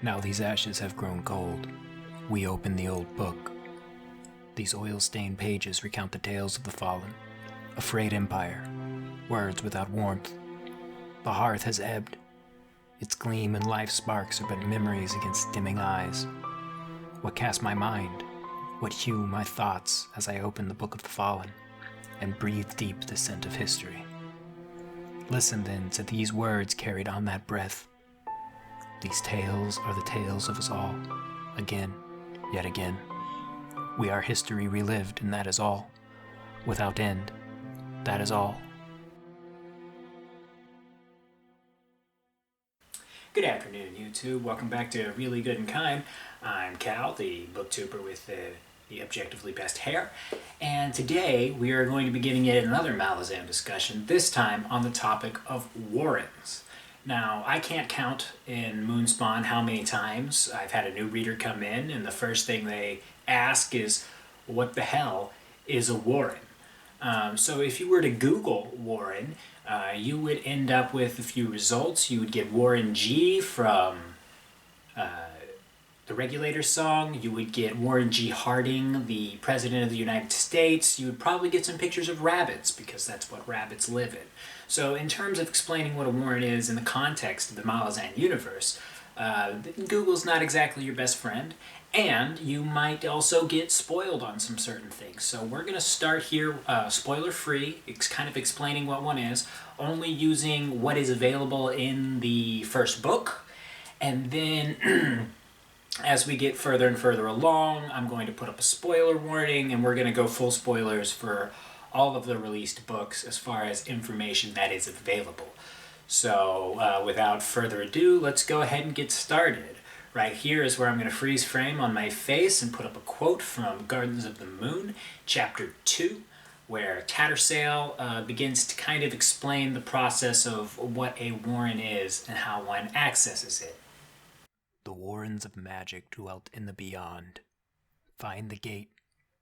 Now these ashes have grown cold. We open the old book. These oil-stained pages recount the tales of the fallen, a frayed empire, words without warmth. The hearth has ebbed. Its gleam and life sparks are but memories against dimming eyes. What casts my mind? What hue my thoughts as I open the book of the fallen and breathe deep the scent of history? Listen then to these words carried on that breath. These tales are the tales of us all, again, yet again. We are history relived, and that is all. Without end, that is all. Good afternoon, YouTube. Welcome back to Really Good and Kind. I'm Cal, the booktuber with the objectively best hair, and today we are going to be getting yet another Malazan discussion, this time on the topic of warrens. Now, I can't count in Moonspawn how many times I've had a new reader come in, and the first thing they ask is, what the hell is a warren? So if you were to Google warren, you would end up with a few results. You would get Warren G from the Regulator song. You would get Warren G. Harding, the President of the United States. You would probably get some pictures of rabbits, because that's what rabbits live in. So in terms of explaining what a warren is in the context of the Malazan universe, Google's not exactly your best friend, and you might also get spoiled on some certain things. So we're going to start here spoiler-free, kind of explaining what one is, only using what is available in the first book, and then as we get further and further along, I'm going to put up a spoiler warning, and we're going to go full spoilers for all of the released books as far as information that is available. So without further ado, let's go ahead and get started. Right here is where I'm going to freeze frame on my face and put up a quote from Gardens of the Moon, Chapter 2, where Tattersail begins to kind of explain the process of what a warren is and how one accesses it. The warrens of magic dwelt in the beyond. Find the gate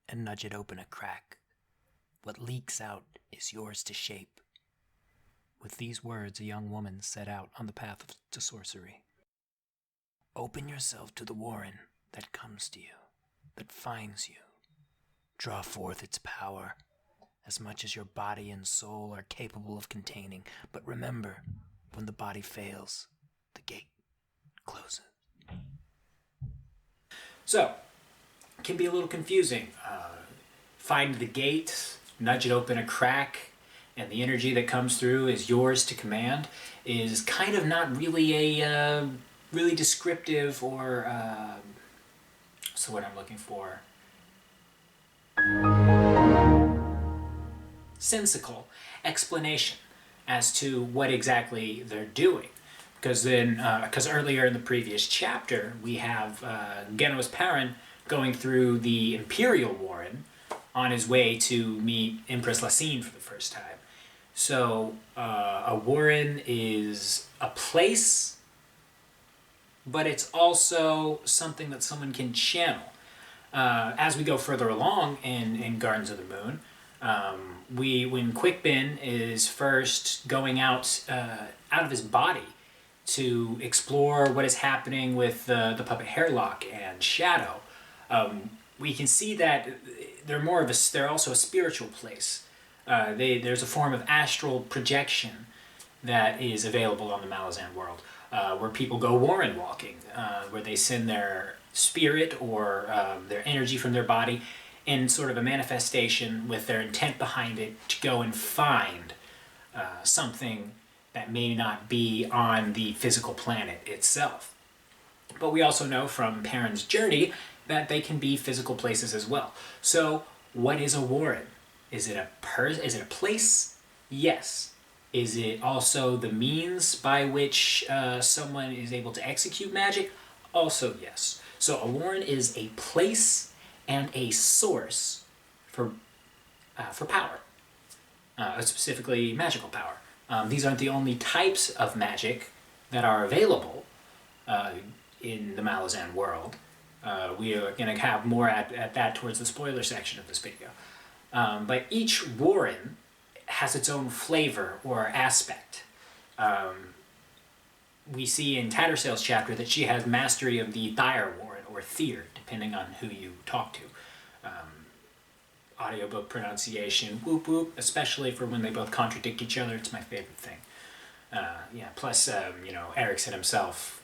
and nudge it open a crack. What leaks out is yours to shape. With these words, a young woman set out on the path to sorcery. Open yourself to the warren that comes to you, that finds you. Draw forth its power, as much as your body and soul are capable of containing. But remember, when the body fails, the gate closes. So, it can be a little confusing. Find the gate, nudge it open a crack, and the energy that comes through is yours to command, is kind of not really a really descriptive or so what I'm looking for, sensical explanation as to what exactly they're doing. Because earlier in the previous chapter we have Genos Perrin going through the Imperial Warren on his way to meet Empress Lacine for the first time. So a warren is a place, but it's also something that someone can channel. As we go further along in Gardens of the Moon, when Quickbin is first going out of his body to explore what is happening with the puppet Hairlock and Shadow, we can see that they're also a spiritual place. There's a form of astral projection that is available on the Malazan world, where people go warren walking, where they send their spirit or their energy from their body in sort of a manifestation with their intent behind it to go and find something that may not be on the physical planet itself. But we also know from Perrin's journey that they can be physical places as well. So, what is a warren? Is it a place? Yes. Is it also the means by which someone is able to execute magic? Also yes. So a warren is a place and a source for power, specifically magical power. These aren't the only types of magic that are available in the Malazan world. We are going to have more at that towards the spoiler section of this video. But each warren has its own flavor or aspect. we see in Tattersail's chapter that she has mastery of the Thyre Warren, or Thyr, depending on who you talk to. Audiobook pronunciation, whoop whoop, especially for when they both contradict each other. It's my favorite thing. Plus, Erickson himself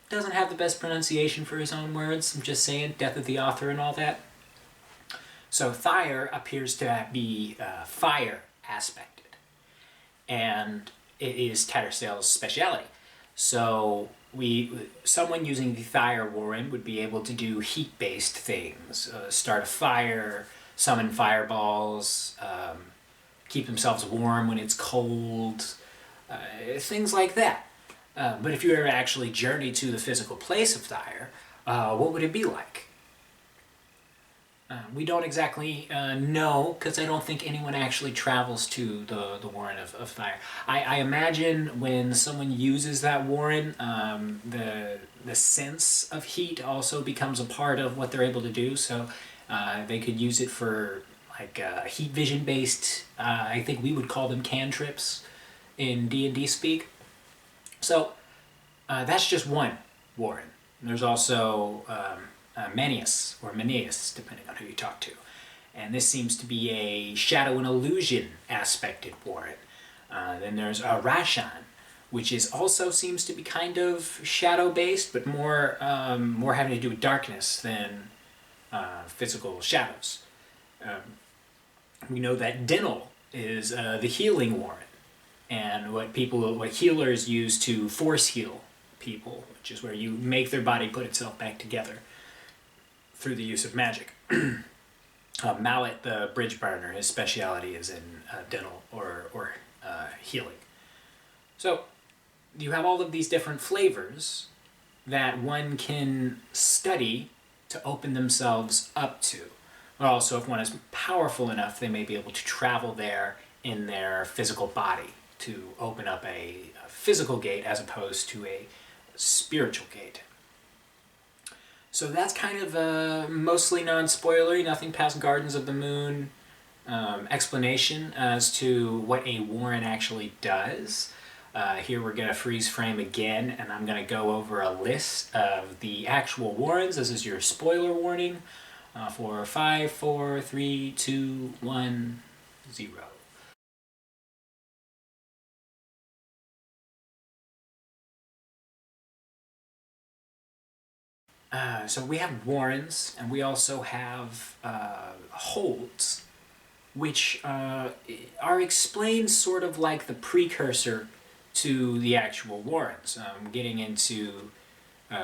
doesn't have the best pronunciation for his own words. I'm just saying, death of the author and all that. So Thyre appears to be fire aspected, and it is Tattersail's speciality. So someone using the Thyre Warren would be able to do heat-based things, start a fire, summon fireballs, keep themselves warm when it's cold, things like that. But if you ever actually journey to the physical place of Thyre, what would it be like? We don't exactly know, because I don't think anyone actually travels to the Warren of Thyre. I imagine when someone uses that Warren, the sense of heat also becomes a part of what they're able to do, so they could use it for like heat vision based, I think we would call them cantrips in D&D speak. So that's just one Warren. There's also Manius, or Manius, depending on who you talk to. And this seems to be a shadow and illusion aspected Warren. Then there's Rashan, which is also seems to be kind of shadow-based, but more having to do with darkness than physical shadows. We know that Dinnell is the healing Warren, and what healers use to force heal people, which is where you make their body put itself back together through the use of magic. Mallet, the bridge burner, his speciality is in dental or healing. So you have all of these different flavors that one can study to open themselves up to. But also, if one is powerful enough, they may be able to travel there in their physical body to open up a physical gate as opposed to a spiritual gate. So that's kind of a mostly non-spoilery, nothing past Gardens of the Moon explanation as to what a Warren actually does. Here we're going to freeze frame again, and I'm going to go over a list of the actual Warrens. This is your spoiler warning for 5, 4, 3, 2, 1, 0. So we have Warrens, and we also have holds, which are explained sort of like the precursor to the actual Warrens. I'm getting into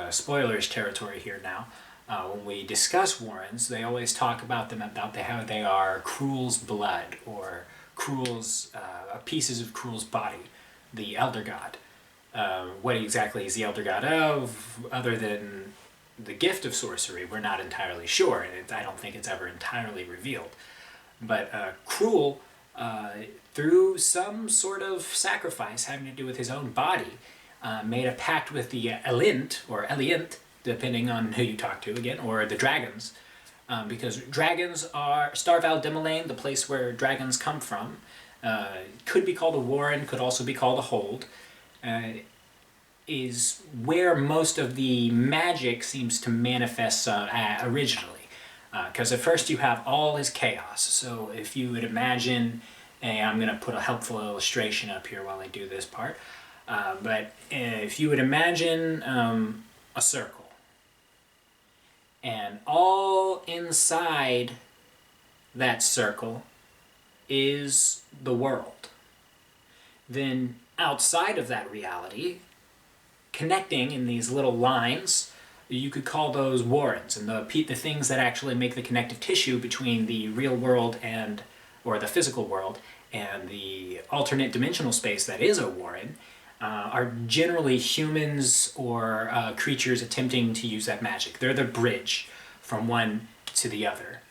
spoilers territory here now. When we discuss Warrens, they always talk about them about how they are Cruel's blood, or Cruel's pieces of Cruel's body, the Elder God. What exactly is the Elder God of, other than the gift of sorcery, we're not entirely sure, and I don't think it's ever entirely revealed. But Cruel, through some sort of sacrifice having to do with his own body, made a pact with the Elint, or Eliant, depending on who you talk to again, or the dragons, because dragons are Starval Demolain, the place where dragons come from, could be called a Warren, could also be called a hold, is where most of the magic seems to manifest originally. Because at first you have all his chaos. So if you would imagine, I'm going to put a helpful illustration up here while I do this part, but if you would imagine a circle, and all inside that circle is the world, then outside of that reality, connecting in these little lines, you could call those Warrens, and the things that actually make the connective tissue between the real world or the physical world and the alternate dimensional space that is a Warren are generally humans or creatures attempting to use that magic. They're the bridge from one to the other.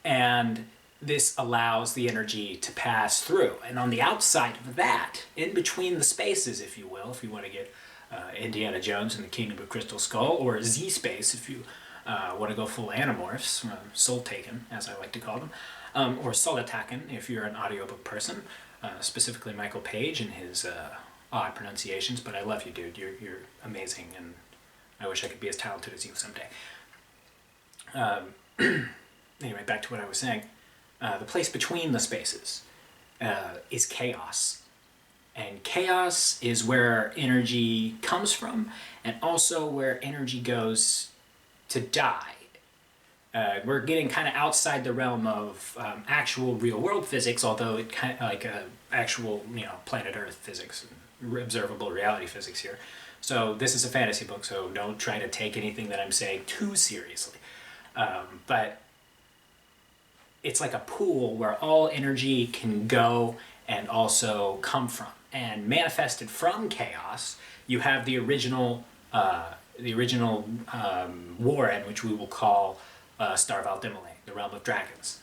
And this allows the energy to pass through. And on the outside of that, in between the spaces, if you will, if you want to get Indiana Jones and the Kingdom of Crystal Skull, or Z-Space if you want to go full Animorphs, Soul Taken, as I like to call them, or Solitaken if you're an audiobook person, specifically Michael Page and his odd pronunciations, but I love you, dude. You're amazing, and I wish I could be as talented as you someday. Anyway, back to what I was saying. The place between the spaces is chaos. And chaos is where energy comes from, and also where energy goes to die. We're getting kind of outside the realm of actual real-world physics, although it kind of like actual, planet Earth physics, observable reality physics here. So this is a fantasy book, so don't try to take anything that I'm saying too seriously. But it's like a pool where all energy can go and also come from. And manifested from chaos, you have the original Warren, which we will call Star Valdimile, the realm of dragons.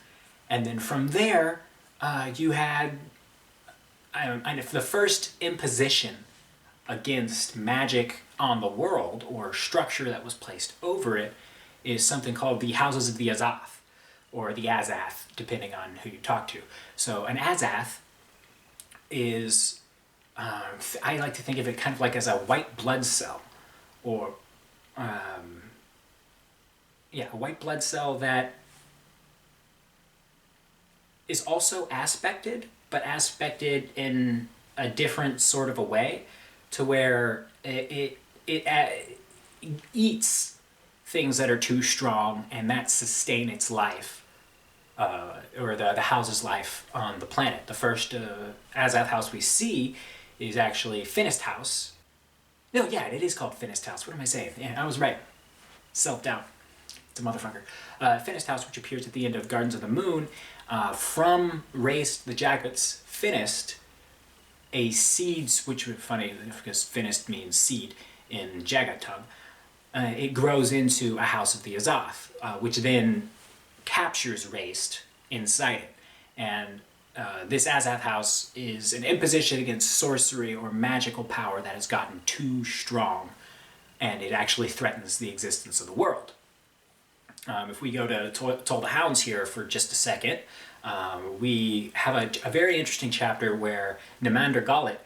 And then from there, you had the first imposition against magic on the world, or structure that was placed over it, is something called the Houses of the Azath, or the Azath, depending on who you talk to. So an Azath is, I like to think of it kind of like as a white blood cell, or a white blood cell that is also aspected, but aspected in a different sort of a way, to where it eats things that are too strong and that sustain its life, or the house's life on the planet. The first Azath house we see is actually Finnest House. No, yeah, it is called Finnest House. What am I saying? Yeah, I was right. Self-doubt. It's a motherfucker. Finnest House, which appears at the end of Gardens of the Moon, from race the Jaggets Finnest, a seeds, which is funny because Finnest means seed in Jagat tongue, it grows into a House of the Azath, which then captures Raced inside it. And this Azath house is an imposition against sorcery or magical power that has gotten too strong, and it actually threatens the existence of the world. If we go to Toll the Hounds here for just a second, we have a very interesting chapter where Nimander Gullet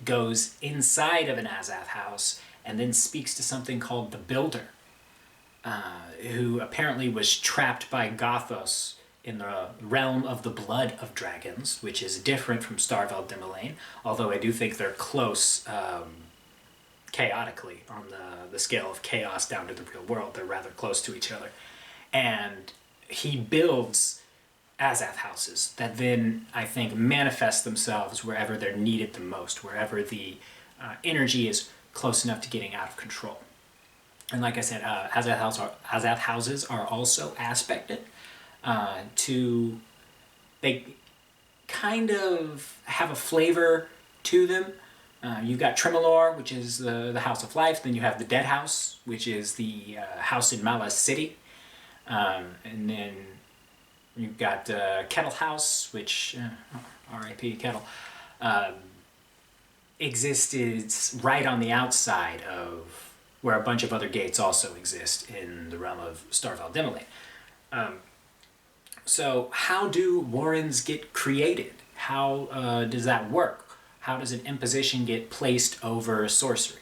goes inside of an Azath house and then speaks to something called the Builder, who apparently was trapped by Gothos in the realm of the blood of dragons, which is different from Star Valdimile, although I do think they're close chaotically on the scale of chaos down to the real world. They're rather close to each other. And he builds Azath houses that then, I think, manifest themselves wherever they're needed the most, wherever the energy is close enough to getting out of control. And like I said, Azath houses are also aspected they kind of have a flavor to them. You've got Tremolor, which is the House of Life. Then you have the Dead House, which is the house in Malaz City. And then you've got Kettle House, which, R.I.P. Kettle, existed right on the outside of where a bunch of other gates also exist in the realm of Star Valdimile. So how do warrens get created? How does that work? How does an imposition get placed over sorcery?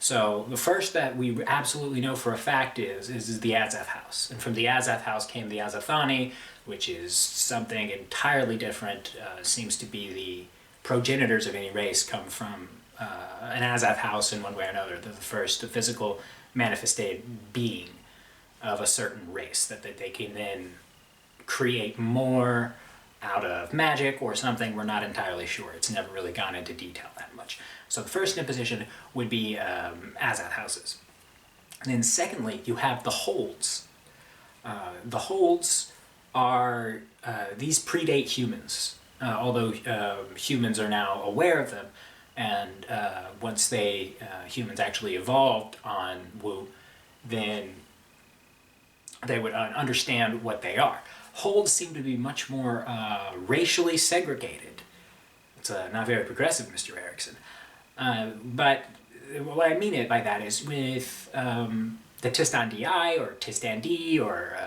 So the first that we absolutely know for a fact is the Azath house. And from the Azath house came the Azathani, which is something entirely different. Seems to be the progenitors of any race come from an Azath house in one way or another. They're the physical manifested being of a certain race that they can then create more out of magic or something. We're not entirely sure. It's never really gone into detail that much. So the first imposition would be Azath houses. And then secondly, you have the holds. The holds are, these predate humans, although humans are now aware of them. And once humans actually evolved on Wu, then they would understand what they are. Holds seem to be much more racially segregated. It's not very progressive, Mr. Erickson. But what I mean by that is with the Tistandi or Tistandi or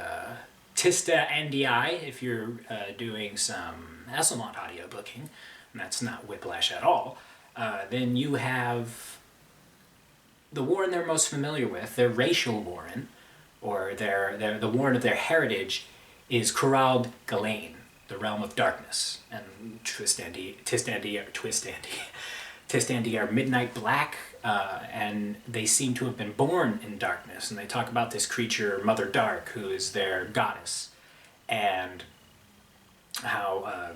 Tista NDI, if you're doing some Hasselmont audiobooking, and that's not whiplash at all, Then you have the Warren they're most familiar with, their racial Warren, or the Warren of their heritage, is Crippled God, the realm of darkness. And Tistandi are midnight black, and they seem to have been born in darkness. And they talk about this creature, Mother Dark, who is their goddess, and how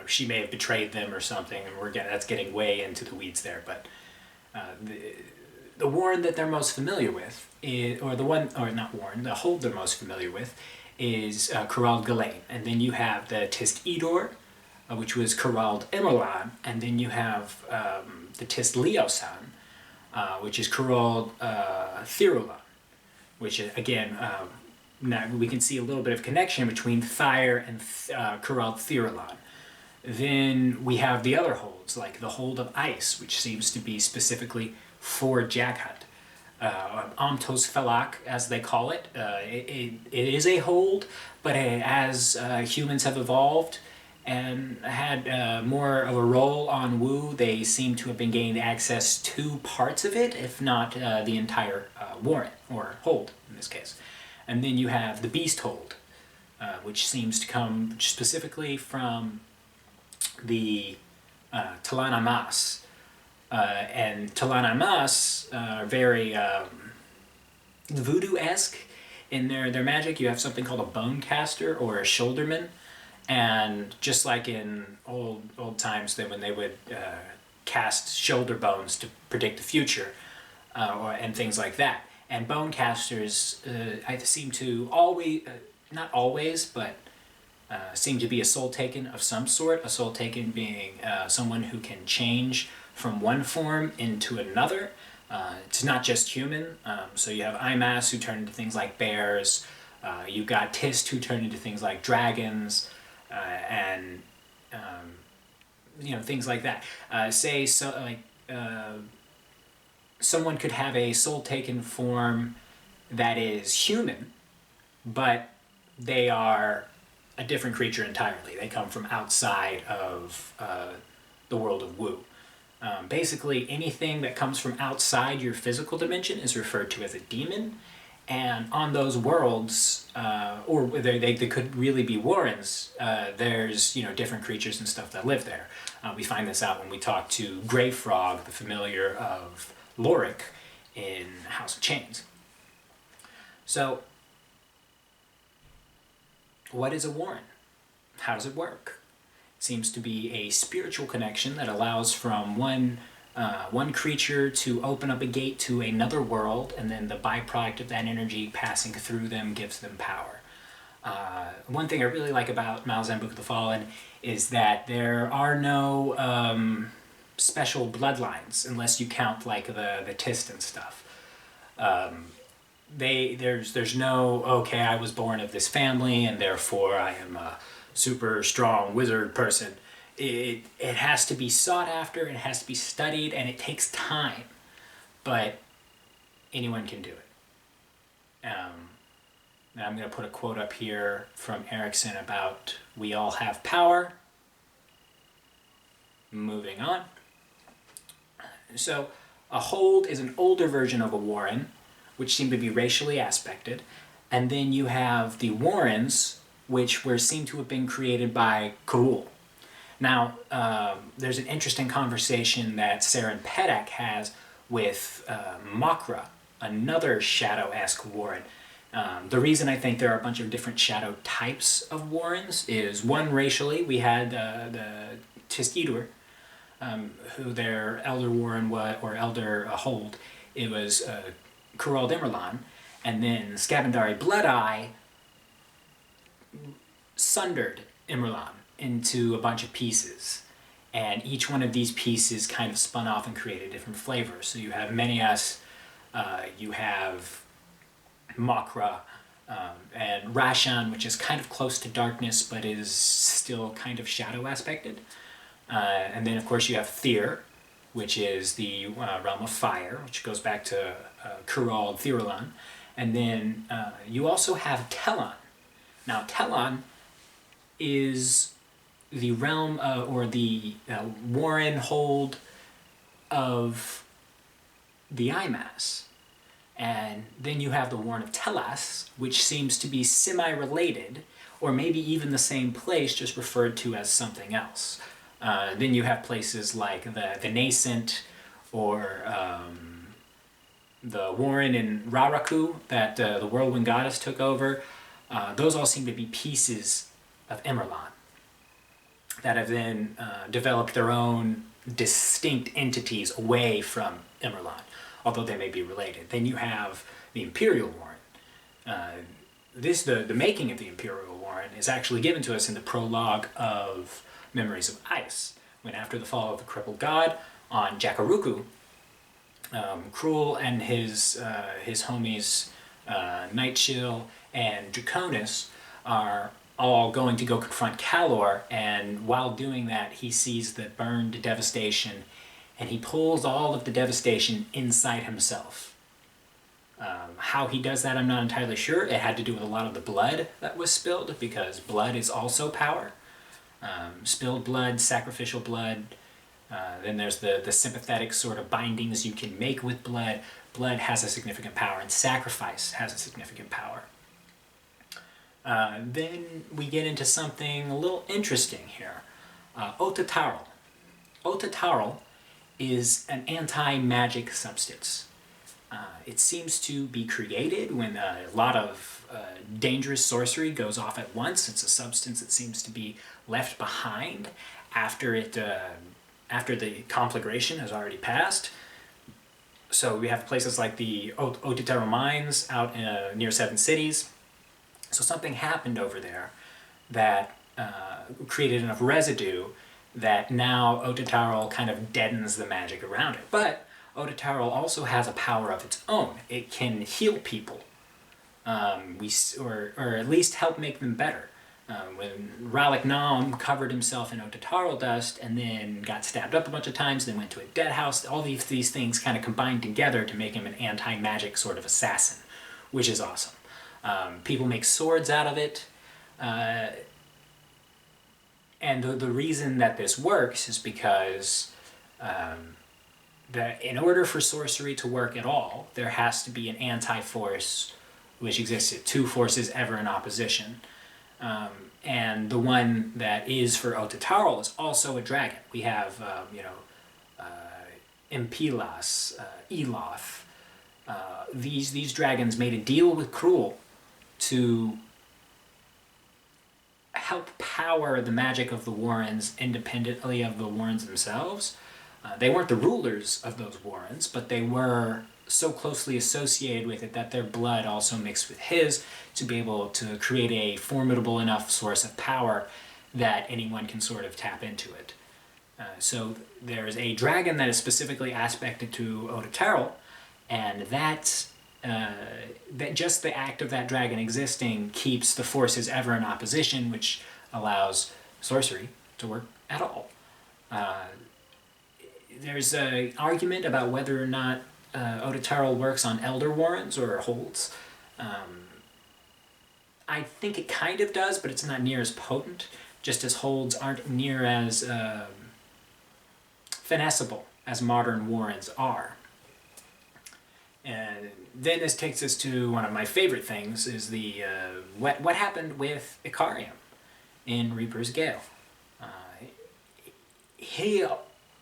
she may have betrayed them or something. And that's getting way into the weeds there. But the Warren that they're most familiar with, the hold they're most familiar with, is Crippled God. And then you have the Tist Idor, which was Crippled Emerlan, and then you have the Tist Leosan, which is Crippled Thirulan, which is, again, now we can see a little bit of connection between fire and Crippled Thirulan. Then we have the other holds, like the hold of ice, which seems to be specifically for Jaghat. Amtos Felak, as they call it. It is a hold, but as humans have evolved and had more of a role on Wu, they seem to have been gaining access to parts of it, if not the entire warrant, or hold in this case. And then you have the Beast Hold, which seems to come specifically from the Talana Mas. And Talana Mas are very voodoo-esque in their magic. You have something called a bone caster or a shoulderman, and just like in old times, when they would cast shoulder bones to predict the future, and things like that. And bone casters, I seem to always, not always, but seem to be a soul taken of some sort. A soul taken being someone who can change from one form into another. It's not just human. So you have Imas, who turn into things like bears. You've got Tist, who turn into things like dragons, and things like that. Someone could have a soul taken form that is human, but they are a different creature entirely. They come from outside of the world of Wu. Basically, anything that comes from outside your physical dimension is referred to as a demon, and on those worlds, or they could really be warrens, there's different creatures and stuff that live there. We find this out when we talk to Grey Frog, the familiar of Lorik in House of Chains. So, what is a warren? How does it work? It seems to be a spiritual connection that allows from one creature to open up a gate to another world, and then the byproduct of that energy passing through them gives them power. One thing I really like about Malazan Book of the Fallen is that there are no special bloodlines, unless you count like the Tist and stuff. There's no, okay, I was born of this family and therefore I am a super strong wizard person. It has to be sought after, it has to be studied, and it takes time, but anyone can do it. Now I'm going to put a quote up here from Erickson about we all have power. Moving on. So a hold is an older version of a warren, which seem to be racially aspected, and then you have the warrens, which seem to have been created by Kurul. Now, there's an interesting conversation that Saren Pedak has with Makra, another shadow-esque warren. The reason I think there are a bunch of different shadow types of warrens is, one, racially, we had the Tiskidur, who their elder warren was, or elder hold, it was Crippled Emerlan, and then Scavendari Bloodeye sundered Emerlan into a bunch of pieces, and each one of these pieces kind of spun off and created different flavors. So you have Menias, you have Makra, and Rashan, which is kind of close to darkness but is still kind of shadow aspected. And then of course you have Thir, which is the realm of fire, which goes back to Crippled Thirulan. And then you also have Telon. Now Telon is the realm or the warren hold of the eye mass. And then you have the Warren of Telas, which seems to be semi-related, or maybe even the same place, just referred to as something else. Then you have places like the Nascent, or the Warren in Raraku that the Whirlwind Goddess took over. Those all seem to be pieces of Emerlon that have then developed their own distinct entities away from Emerlon, although they may be related. Then you have the Imperial Warren. The making of the Imperial Warren is actually given to us in the prologue of Memories of Ice, when after the fall of the Crippled God on Jakaruku, Cruel and his homies Nightchill and Draconis are all going to go confront Calor, and while doing that he sees the burned devastation, and he pulls all of the devastation inside himself. How he does that I'm not entirely sure. It had to do with a lot of the blood that was spilled, because blood is also power. Spilled blood, sacrificial blood. Then there's the sympathetic sort of bindings you can make with blood. Blood has a significant power, and sacrifice has a significant power. Then we get into something a little interesting here. Ototaral. Ototaral is an anti-magic substance. It seems to be created when a lot of dangerous sorcery goes off at once. It's a substance that seems to be left behind after the conflagration has already passed. So we have places like the Ototaral mines out near Seven Cities. So something happened over there that created enough residue that now Ototaral kind of deadens the magic around it. But Ototaral also has a power of its own. It can heal people, or at least help make them better. When Ralik Nam covered himself in Ototaral dust and then got stabbed up a bunch of times, then went to a dead house, all these things kind of combined together to make him an anti-magic sort of assassin, which is awesome. People make swords out of it, and the reason that this works is because that in order for sorcery to work at all, there has to be an anti-force which exists at two forces ever in opposition. And the one that is for Ototaral is also a dragon. We have, Impilas, Eloth. These dragons made a deal with Cruel to help power the magic of the Warrens independently of the Warrens themselves. They weren't the rulers of those Warrens, but they were so closely associated with it that their blood also mixed with his to be able to create a formidable enough source of power that anyone can sort of tap into it. So there's a dragon that is specifically aspected to Ototaral, and that just the act of that dragon existing keeps the forces ever in opposition, which allows sorcery to work at all. There's an argument about whether or not Ototaral works on Elder Warrens or holds. I think it kind of does, but it's not near as potent, just as holds aren't near as finessable as modern Warrens are. And then this takes us to one of my favorite things, is the what happened with Icarium in Reaper's Gale. He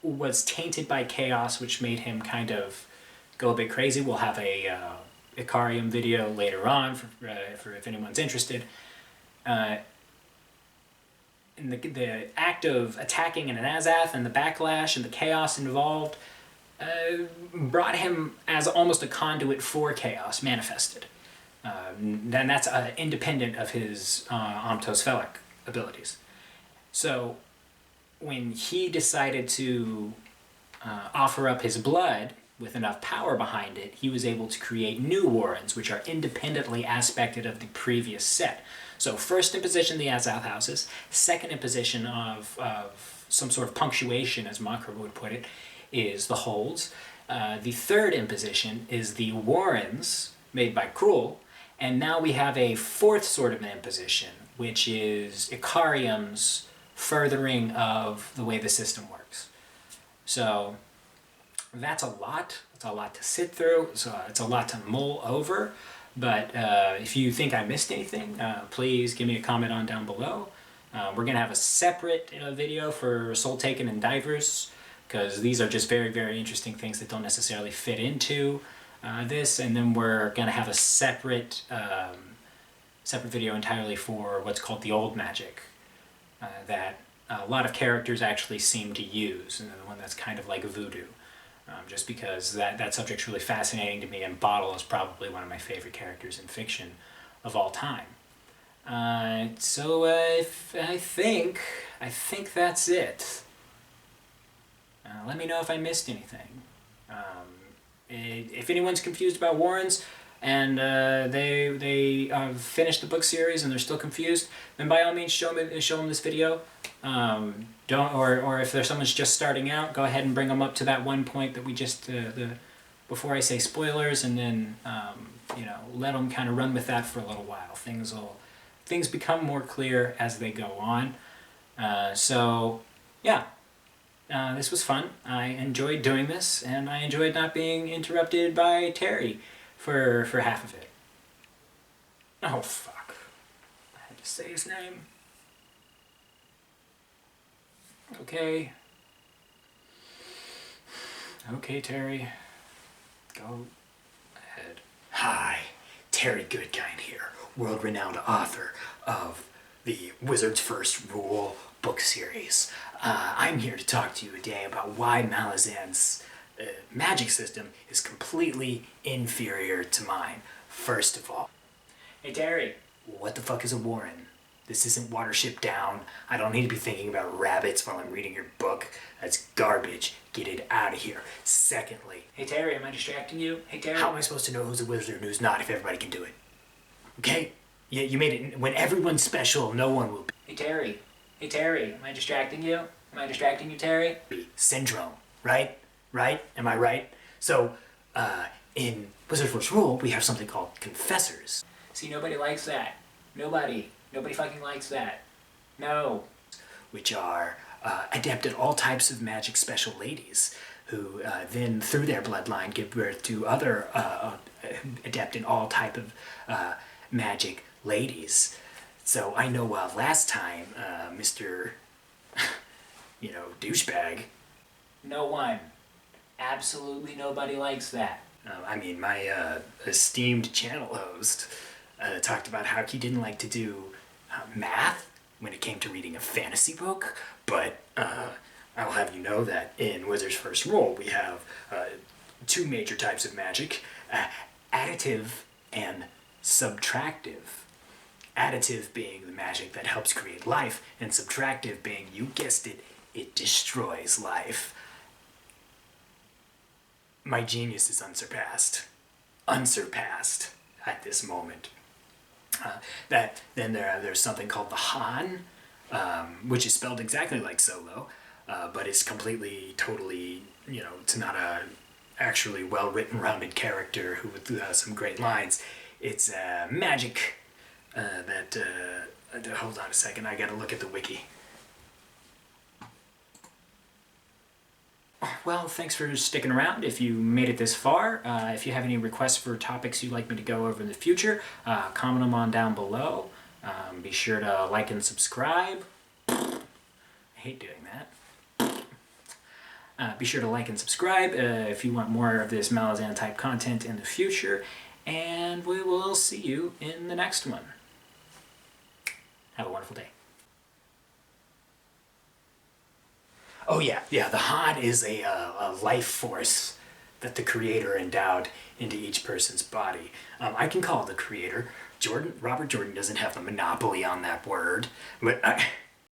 was tainted by chaos, which made him kind of go a bit crazy. We'll have a Icarium video later on for if anyone's interested. And the act of attacking an Azath and the backlash and the chaos involved brought him as almost a conduit for chaos manifested. Then that's independent of his Amtos-Felak abilities. So when he decided to offer up his blood with enough power behind it, he was able to create new Warrens, which are independently aspected of the previous set. So first in position, the Azath houses. Second in position of some sort of punctuation, as Makra would put it, is the holds. The third in position is the Warrens, made by Cruel. And now we have a fourth sort of an imposition, which is Icarium's furthering of the way the system works. So that's a lot. It's a lot to sit through. So it's a lot to mull over. But if you think I missed anything, please give me a comment on down below. We're going to have a separate video for Soul Taken and Divers, because these are just very, very interesting things that don't necessarily fit into this. And then we're going to have a separate video entirely for what's called the old magic that a lot of characters actually seem to use, and the one that's kind of like voodoo. Just because that subject's really fascinating to me, and Bottle is probably one of my favorite characters in fiction of all time. So I think that's it. Let me know if I missed anything. If anyone's confused about Warrens and they finished the book series and they're still confused, then by all means show them this video. Or if there's someone's just starting out, go ahead and bring them up to that one point that we just before I say spoilers, and then let them kind of run with that for a little while. Things become more clear as they go on. So yeah, this was fun. I enjoyed doing this, and I enjoyed not being interrupted by Terry for half of it. Oh fuck! I had to say his name. Okay. Okay, Terry. Go ahead. Hi, Terry Goodkind here, world-renowned author of the Wizard's First Rule book series. I'm here to talk to you today about why Malazan's magic system is completely inferior to mine. First of all, Hey, Terry. what the fuck is a Warren? This isn't Watership Down. I don't need to be thinking about rabbits while I'm reading your book. That's garbage. Get it out of here. Secondly, Hey, Terry, am I distracting you? Hey, Terry. how am I supposed to know who's a wizard and who's not if everybody can do it? Okay? Yeah, you made it. When everyone's special, no one will Hey, Terry. Hey, Terry, am I distracting you? Am I distracting you, Terry? be. Syndrome, right? Right? Am I right? So, in Wizard's First Rule, we have something called confessors, See, nobody likes that. Nobody fucking likes that. No. which are adept at all types of magic special ladies, who then, through their bloodline, give birth to other adept in all type of magic ladies. So I know last time, Mr. douchebag, No one. Absolutely nobody likes that. my esteemed channel host talked about how he didn't like to do math when it came to reading a fantasy book, but I'll have you know that in Wizard's First Rule we have two major types of magic, additive and subtractive. Additive being the magic that helps create life, and subtractive being, you guessed it, it destroys life. My genius is unsurpassed at this moment. There's something called the Han, which is spelled exactly like Solo, but it's completely, totally, it's not a actually well-written, rounded character who with some great lines. It's magic hold on a second, I gotta look at the wiki. Well, thanks for sticking around if you made it this far. If you have any requests for topics you'd like me to go over in the future, comment them on down below. Be sure to like and subscribe. I hate doing that. Be sure to like and subscribe if you want more of this Malazan type content in the future, and we will see you in the next one. Have a wonderful day. Oh yeah, the Han is a life force that the creator endowed into each person's body. I can call the creator. Robert Jordan doesn't have the monopoly on that word, but